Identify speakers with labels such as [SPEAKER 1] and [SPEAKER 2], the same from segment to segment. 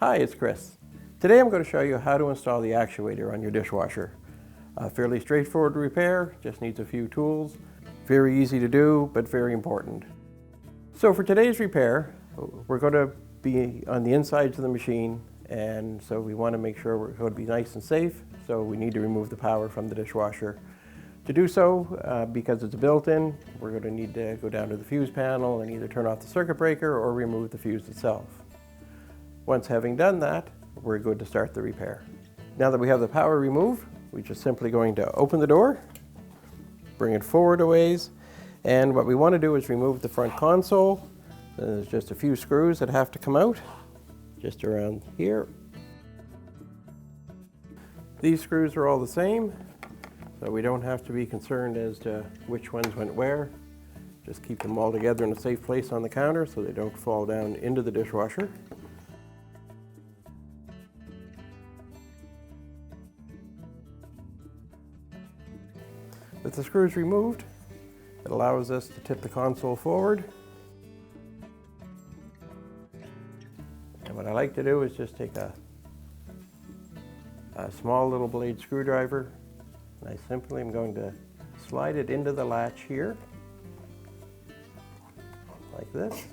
[SPEAKER 1] Hi, it's Chris. Today I'm going to show you how to install the actuator on your dishwasher. A fairly straightforward repair, just needs a few tools. Very easy to do, but very important. So for today's repair, we're going to be on the insides of the machine, and so we want to make sure we're going to be nice and safe, so we need to remove the power from the dishwasher. To do so, because it's built-in, we're going to need to go down to the fuse panel and either turn off the circuit breaker or remove the fuse itself. Once having done that, we're good to start the repair. Now that we have the power removed, we're just simply going to open the door, bring it forward a ways, and what we want to do is remove the front console. There's just a few screws that have to come out, just around here. These screws are all the same, so we don't have to be concerned as to which ones went where. Just keep them all together in a safe place on the counter so they don't fall down into the dishwasher. With the screws removed, it allows us to tip the console forward. And what I like to do is just take a small little blade screwdriver, and I simply am going to slide it into the latch here, like this.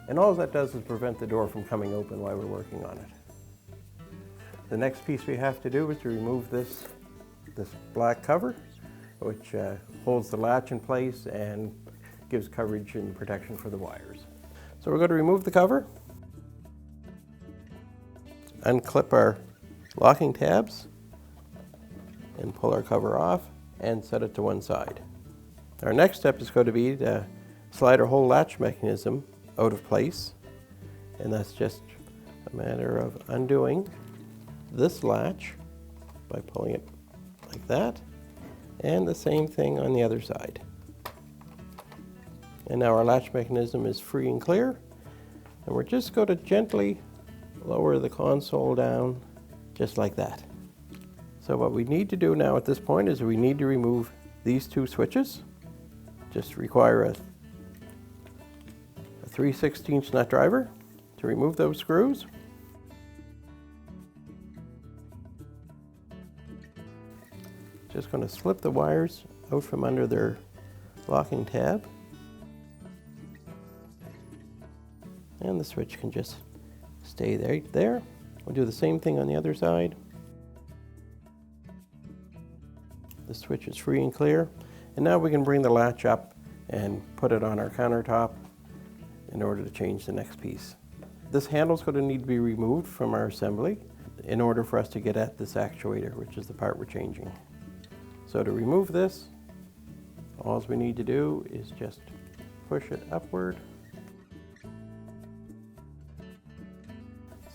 [SPEAKER 1] And all that does is prevent the door from coming open while we're working on it. The next piece we have to do is to remove this black cover, which holds the latch in place and gives coverage and protection for the wires. So we're going to remove the cover, unclip our locking tabs, and pull our cover off and set it to one side. Our next step is going to be to slide our whole latch mechanism out of place, and that's just a matter of undoing this latch by pulling it like that, and the same thing on the other side. And now our latch mechanism is free and clear, and we're just going to gently lower the console down just like that. So what we need to do now at this point is we need to remove these two switches. Just require a 3/16 nut driver to remove those screws. Just going to slip the wires out from under their locking tab, and the switch can just stay right there. We'll do the same thing on the other side. The switch is free and clear, and now we can bring the latch up and put it on our countertop in order to change the next piece. This handle is going to need to be removed from our assembly in order for us to get at this actuator, which is the part we're changing. So to remove this, all we need to do is just push it upward.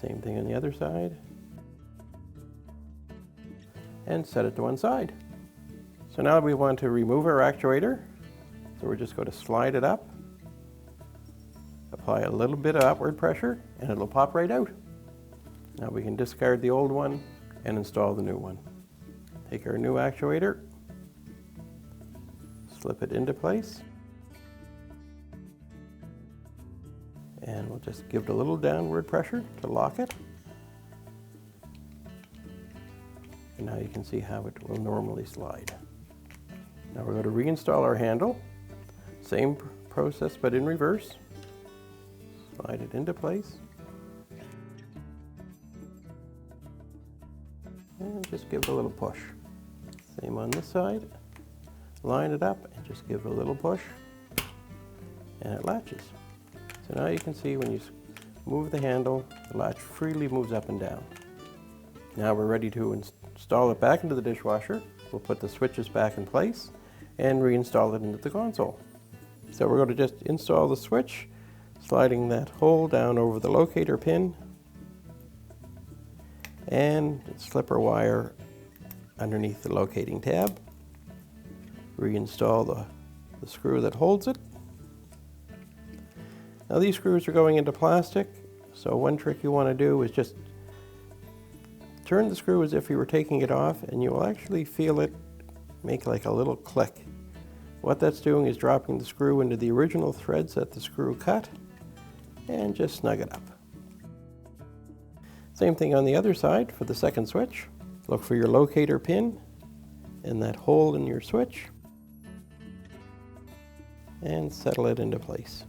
[SPEAKER 1] Same thing on the other side. And set it to one side. So now we want to remove our actuator. So we're just going to slide it up, apply a little bit of upward pressure, and it'll pop right out. Now we can discard the old one and install the new one. Take our new actuator, slip it into place, and we'll just give it a little downward pressure to lock it. And now you can see how it will normally slide. Now we're going to reinstall our handle. Same process but in reverse. Slide it into place. And just give it a little push. Same on this side. Line it up and just give it a little push, and it latches. So now you can see when you move the handle, the latch freely moves up and down. Now we're ready to install it back into the dishwasher. We'll put the switches back in place and reinstall it into the console. So we're going to just install the switch, sliding that hole down over the locator pin, and slip our wire underneath the locating tab. Reinstall the screw that holds it. Now these screws are going into plastic, so one trick you want to do is just turn the screw as if you were taking it off, and you will actually feel it make like a little click. What that's doing is dropping the screw into the original threads that the screw cut, and just snug it up. Same thing on the other side for the second switch. Look for your locator pin in that hole in your switch and settle it into place.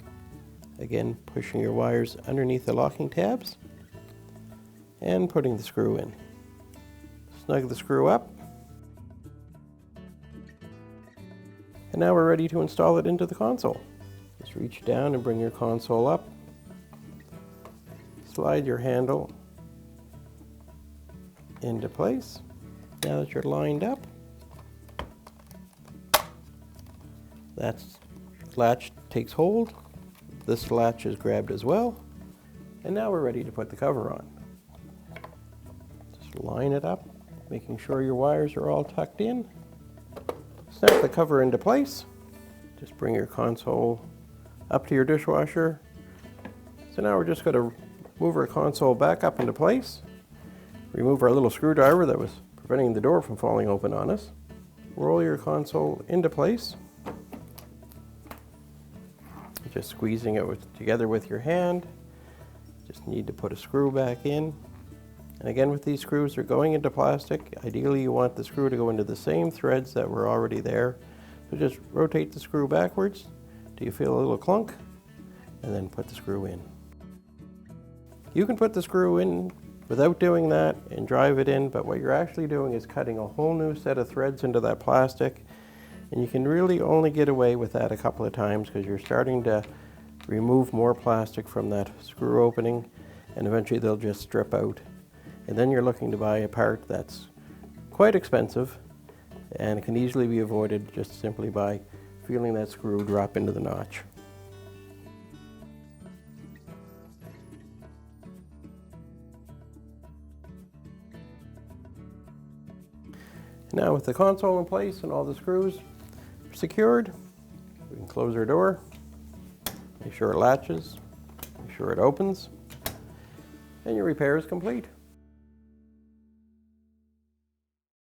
[SPEAKER 1] Again, pushing your wires underneath the locking tabs and putting the screw in. Snug the screw up. And now we're ready to install it into the console. Just reach down and bring your console up. Slide your handle into place. Now that you're lined up, that latch takes hold. This latch is grabbed as well. And now we're ready to put the cover on. Just line it up, making sure your wires are all tucked in. Snap the cover into place. Just bring your console up to your dishwasher. So now we're just going to move our console back up into place. Remove our little screwdriver that was preventing the door from falling open on us. Roll your console into place. Just squeezing it together with your hand. Just need to put a screw back in. And again, with these screws, they're going into plastic. Ideally, you want the screw to go into the same threads that were already there. So just rotate the screw backwards till you feel a little clunk, and then put the screw in. You can put the screw in without doing that and drive it in, but what you're actually doing is cutting a whole new set of threads into that plastic. And you can really only get away with that a couple of times because you're starting to remove more plastic from that screw opening, and eventually they'll just strip out. And then you're looking to buy a part that's quite expensive and it can easily be avoided just simply by feeling that screw drop into the notch. Now with the console in place and all the screws secured, we can close our door, make sure it latches, make sure it opens, and your repair is complete.